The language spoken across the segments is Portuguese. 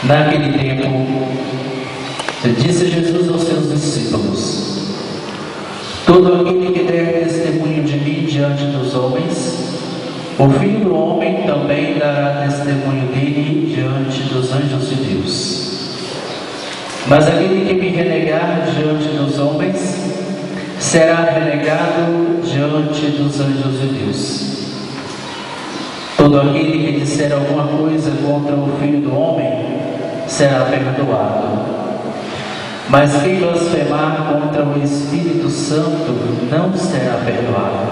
Naquele tempo, disse Jesus aos seus discípulos: todo aquele que der testemunho de mim diante dos homens, o Filho do Homem também dará testemunho dele diante dos anjos de Deus. Mas aquele que me renegar diante dos homens, será renegado diante dos anjos de Deus. Todo aquele que disser alguma coisa contra o Filho do Homem, será perdoado. Mas quem blasfemar contra o Espírito Santo não será perdoado.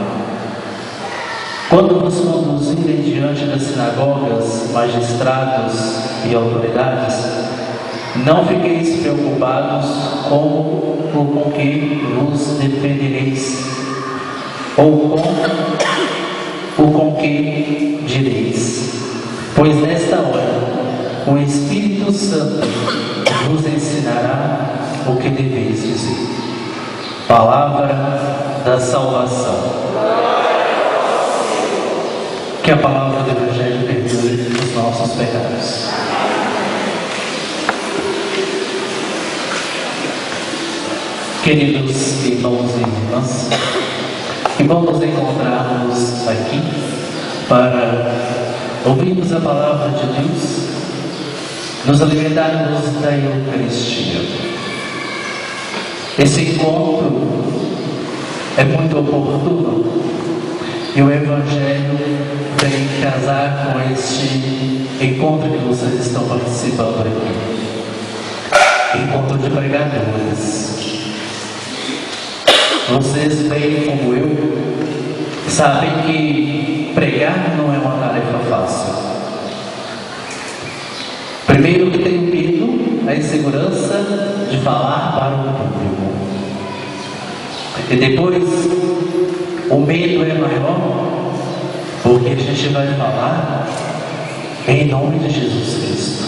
Quando vos conduzirem diante das sinagogas, magistrados e autoridades, não fiqueis preocupados com que vos defendereis, ou com que direis, pois nesta hora o Espírito Santo vos ensinará o que deveis dizer. Palavra da salvação. Que a palavra do Evangelho perdoe os nossos pecados. Queridos irmãos e irmãs, que bom nos encontrarmos aqui para ouvirmos a palavra de Deus, nos alimentarmos da Eucaristia. Esse encontro é muito oportuno e o Evangelho vem casar com este encontro que vocês estão participando aqui. Encontro de pregadores. Vocês, bem como eu, sabem que pregar não é uma tarefa fácil. Primeiro que tem o medo, a insegurança de falar para o público. E depois, o medo é maior, porque a gente vai falar em nome de Jesus Cristo.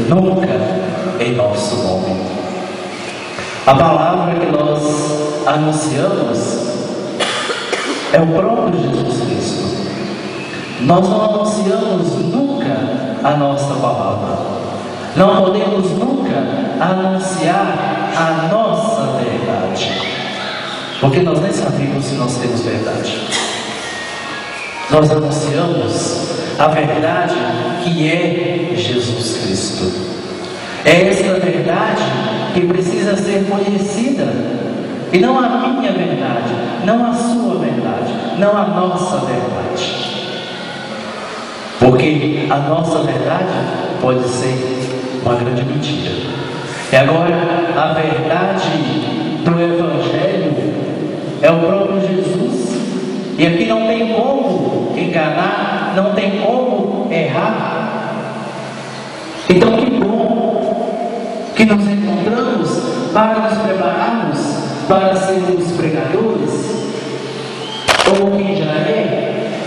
Nunca em nosso nome. A palavra que nós anunciamos é o próprio Jesus Cristo. Nós não anunciamos nunca a nossa palavra. Não podemos nunca anunciar a nossa verdade, porque nós nem sabemos se nós temos verdade. Nós anunciamos a verdade que é Jesus Cristo. É essa verdade que precisa ser conhecida, e não a minha verdade, não a sua verdade, não a nossa verdade, porque a nossa verdade pode ser uma grande mentira. E agora, a verdade do Evangelho é o próprio Jesus, e aqui não tem como enganar, não tem como errar. Então, que bom que nos encontramos para nos prepararmos para sermos pregadores, ou quem já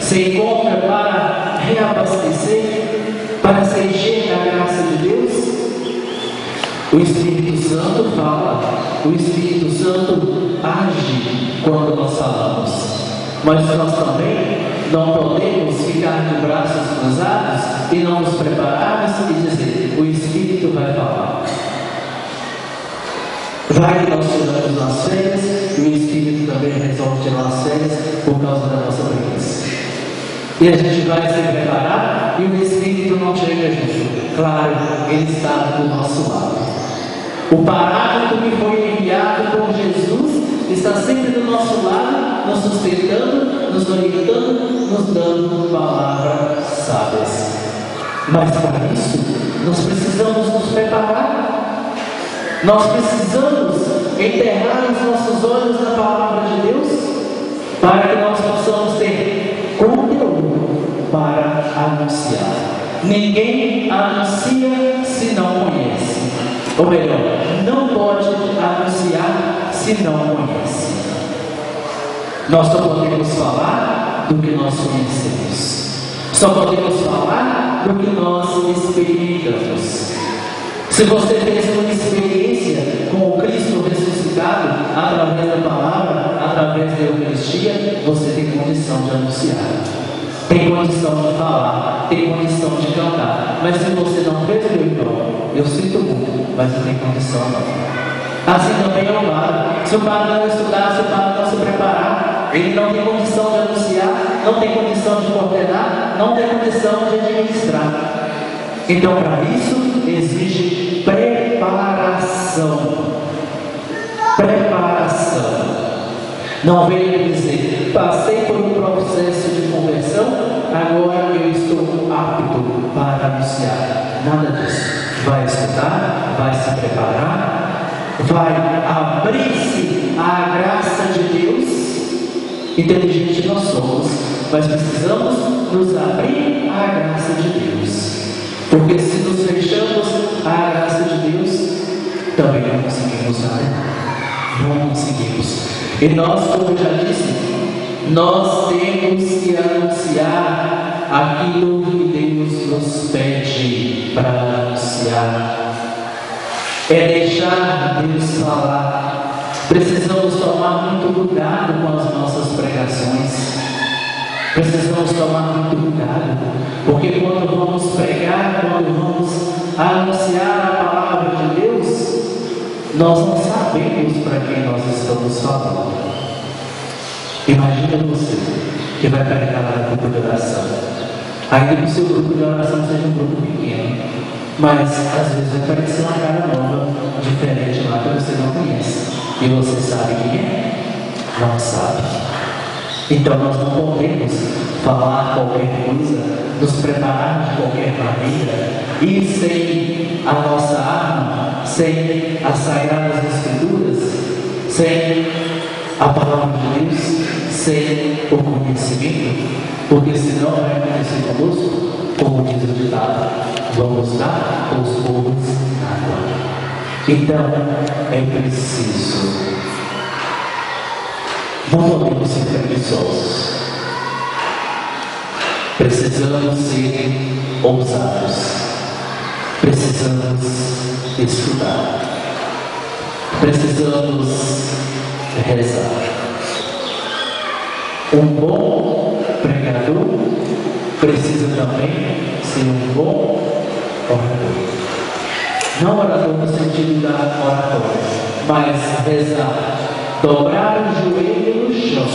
se encontra para reabastecer, para se encher da graça de Deus. O Espírito Santo fala, o Espírito Santo age quando nós falamos, mas nós também não podemos ficar de braços cruzados e não nos prepararmos e dizer: o Espírito vai falar. Vai que nós tiramos nas férias e o Espírito também resolve tirar as férias por causa da nossa preguiça. E a gente vai se preparar e o Espírito não chega junto. Claro, ele está do nosso lado. O Paráclito que foi enviado por Jesus está sempre do nosso lado, nos sustentando, nos orientando, nos dando palavras sábias. Mas para isso, nós precisamos nos preparar. Nós precisamos enterrar os nossos olhos na palavra de Deus, para que nós possamos ter conteúdo para anunciar. Ninguém anuncia se não conhece, ou melhor, não pode anunciar se não conhece. Nós só podemos falar do que nós conhecemos, só podemos falar do que nós experimentamos. Se você fez uma experiência com o Cristo ressuscitado através da palavra, através da Eucaristia, você tem condição de anunciar, tem condição de falar, tem condição de cantar. mas se você não fez o meu irmão, eu sinto muito, mas não tem condição não. Assim também é o padre. Se o padre não estudar, se o padre não se preparar, ele não tem condição de anunciar, não tem condição de coordenar, não tem condição de administrar. Então, para isso, exige preparação. Preparação. Não venha dizer, passei por um processo de conversão, agora eu estou apto para anunciar. Nada disso. Vai estudar, vai se preparar, vai abrir-se à graça de Deus. Inteligente nós somos, mas precisamos nos abrir à graça de Deus. Porque se nos fechamos à graça de Deus, também não conseguimos nada. Não conseguimos. E nós, como eu já disse, nós temos que anunciar aquilo que Deus nos pede para anunciar. É deixar Deus falar. Precisamos tomar muito cuidado com as nossas pregações. Precisamos tomar muito cuidado, porque quando vamos pregar, quando vamos anunciar a palavra de Deus, nós não sabemos para quem nós estamos falando. Imagina você que vai pregar lá no grupo de oração. Ainda que o seu grupo de oração seja um grupo pequeno, mas às vezes vai aparecer uma cara nova, diferente lá que você não conhece. E você sabe quem é? Não sabe. Então nós não podemos falar qualquer coisa, nos preparar de qualquer maneira, e sem a nossa arma, sem as Sagradas Escrituras, sem a palavra de Deus, sem o conhecimento, porque senão vai acontecer conosco, como diz o ditado, vamos dar os burros água. Então é preciso. Não podemos ser preguiçosos. Precisamos ser ousados. Precisamos estudar. Precisamos rezar. Um bom pregador precisa também ser um bom orador. Não orador no sentido da oratória, mas rezar. Dobrar o joelho no chão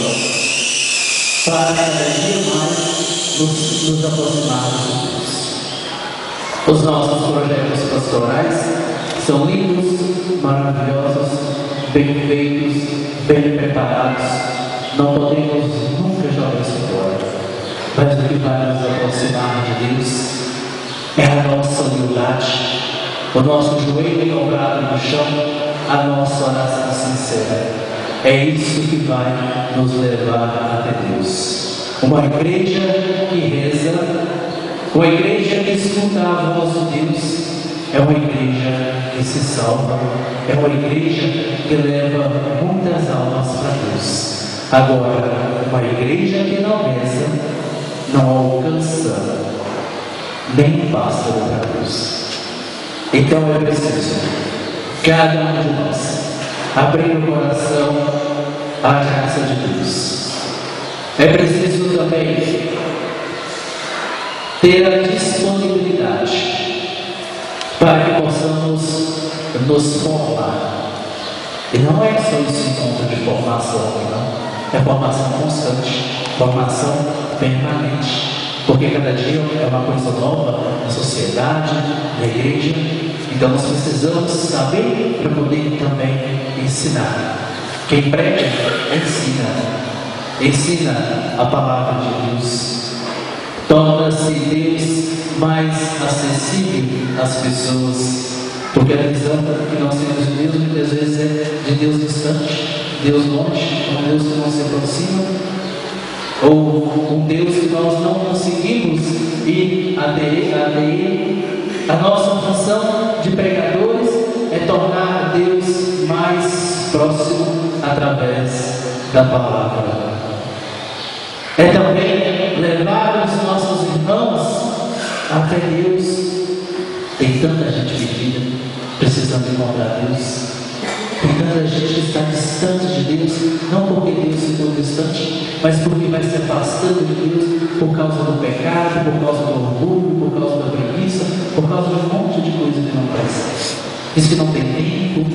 para cada dia mais nos aproximarmos de Deus. Os nossos projetos pastorais são lindos, maravilhosos, bem feitos, bem preparados. Não podemos nunca jogar isso fora. Mas o que vai nos aproximar de Deus é a nossa humildade, o nosso joelho dobrado no chão, a nossa oração sincera. É isso que vai nos levar até Deus. Uma igreja que reza, uma igreja que escuta a voz de Deus, é uma igreja que se salva, é uma igreja que leva muitas almas para Deus. Agora, uma igreja que não reza, não alcança nem um pássaro para Deus. Então é preciso, cada um de nós, abrir o coração à graça de Deus. É preciso também ter a disponibilidade para que possamos nos formar. E não é só esse encontro de formação, não. É formação constante, formação permanente. Porque cada dia é uma coisa nova na sociedade, na igreja. Então nós precisamos saber para poder também ensinar. Quem prega, ensina. Ensina a palavra de Deus. Torna-se Deus mais acessível às pessoas. Porque a visão que nós temos de Deus muitas vezes é de Deus distante, Deus longe, um Deus que não se aproxima, ou um Deus que nós não conseguimos ir até Ele. A nossa função de pregadores é tornar Deus mais próximo através da palavra. É também levar os nossos irmãos até Deus. Tem tanta gente perdida, precisando encontrar Deus. Tem tanta gente que está distante de Deus, não porque Deus ficou distante, mas porque vai se afastando de Deus por causa do pecado, por causa do orgulho, por causa da preguiça, por causa de um monte de coisa que não presta. Diz que não tem tempo.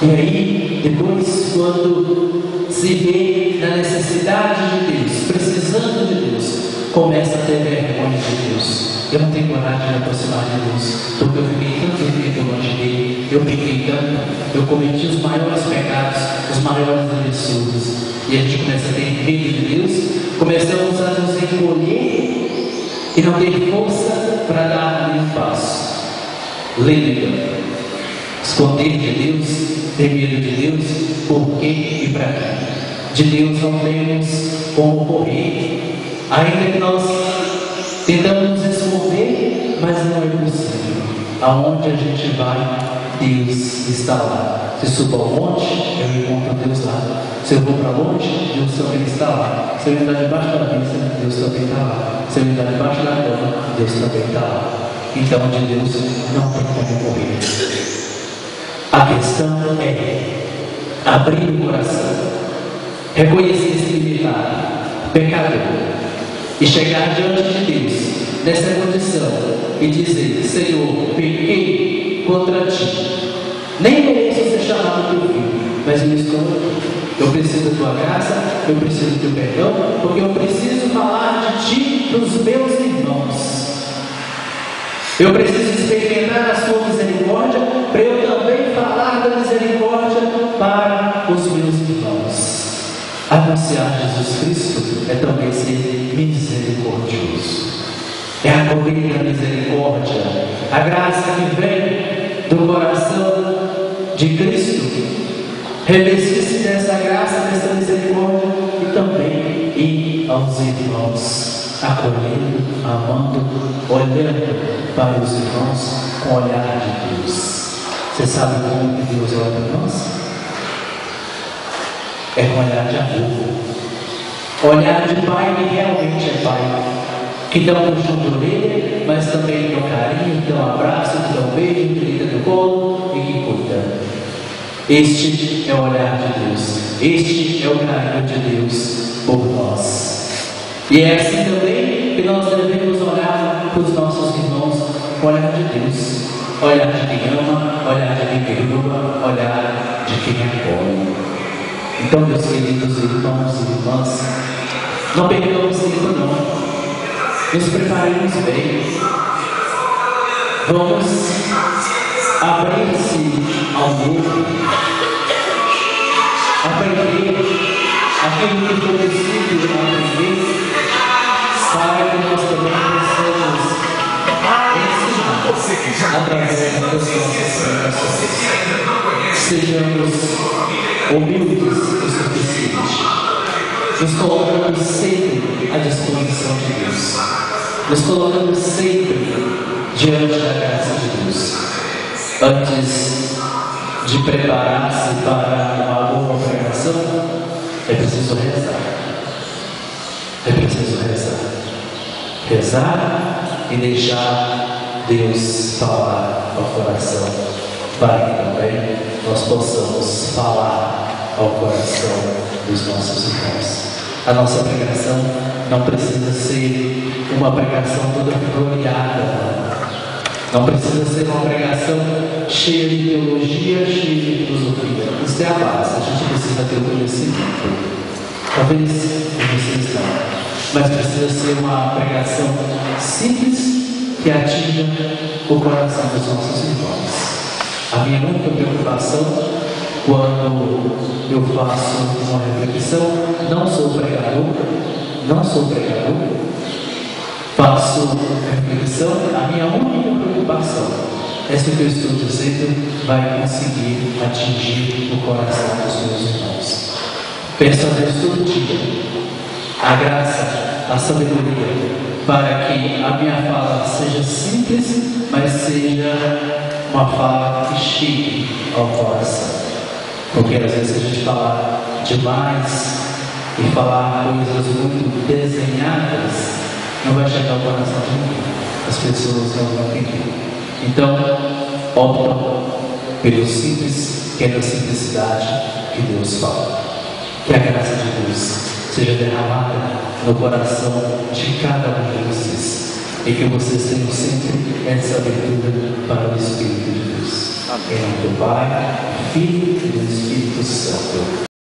E aí, depois, quando se vê na necessidade de Deus, precisando de Deus, começa a ter vergonha de Deus. Eu não tenho coragem de me aproximar de Deus, porque eu fiquei tanto tempo longe dele, eu pequei tanto, eu cometi os maiores pecados, os maiores absurdos. E a gente começa a ter medo de Deus, começamos a nos encolher e não ter força para dar nenhum passo. Lembra, esconder de Deus, ter medo de Deus, por quê e para quê? De Deus não temos como correr, ainda que nós tentamos nos esconder, mas não é possível. Aonde a gente vai, Deus está lá. Se subo ao monte, eu encontro Deus lá. Se eu vou para longe, Deus também está lá. Se eu entrar debaixo da mesa, Deus também está lá. Se eu entrar debaixo da cama, Deus também está lá. Então de Deus não tem como correr. A questão é abrir o coração, reconhecer-se limitado, pecador, e chegar diante de Deus nessa condição e dizer: Senhor, pequei contra ti, nem mereço ser chamado teu filho, mas eu estou aqui. Eu preciso da tua graça, eu preciso do teu perdão, porque eu preciso falar de ti para os meus irmãos. Eu preciso experimentar a sua misericórdia, para eu também falar da misericórdia para os meus irmãos. Anunciar Jesus Cristo é também ser misericordioso. É acolher a misericórdia, a graça que vem do coração de Cristo. Revestir-se dessa graça, dessa misericórdia e também ir aos irmãos, acolhendo, amando, olhando para os irmãos com o olhar de Deus. Você sabe como que Deus olha para nós? É com olhar de amor, olhar de pai que realmente é pai, que dá um puxão de orelha, mas também dá um carinho, que dá um abraço, que dá um beijo, que deita no colo e que cuida. Este é o olhar de Deus, este é o carinho de Deus por nós. E é assim também que nós devemos olhar para os nossos irmãos com o olhar de Deus, olhar de quem ama, olhar de quem perdoa, olhar de quem acolhe. Então, meus queridos irmãos e irmãs, não perdamos tempo não, nos preparemos bem, vamos abrir-se ao novo, aprender aquilo que foi possível aprender. Saiba que nós também precisamos ensinar através das nossas pregações. Sejamos humildes o suficiente, nos colocando sempre à disposição de Deus, nos colocando sempre diante da graça de Deus. Antes de preparar-se para uma boa pregação, é preciso rezar. É preciso rezar. Rezar e deixar Deus falar ao coração, para que também nós possamos falar ao coração dos nossos irmãos. A nossa pregação não precisa ser uma pregação toda floreada. Não precisa ser uma pregação cheia de teologia, cheia de filosofia. Isso é a base, a gente precisa ter o conhecimento. Talvez vocês não. Mas precisa ser uma pregação simples que atinja o coração dos nossos irmãos. A minha única preocupação quando eu faço uma reflexão, não sou pregador, faço reflexão, a minha única preocupação é se o que eu estou dizendo vai conseguir atingir o coração dos meus irmãos. Peço a Deus todo dia a graça, a sabedoria, para que a minha fala seja simples, mas seja uma fala que chegue ao coração. Porque às vezes a gente fala demais e falar coisas muito desenhadas não vai chegar ao coração de ninguém. As pessoas não vão entender. Então, optam pelo simples, que é da simplicidade que Deus fala. Que a graça de Deus seja derramada no coração de cada um de vocês. E que vocês tenham sempre essa abertura para o Espírito de Deus. Em nome do Pai, Filho e do Espírito Santo.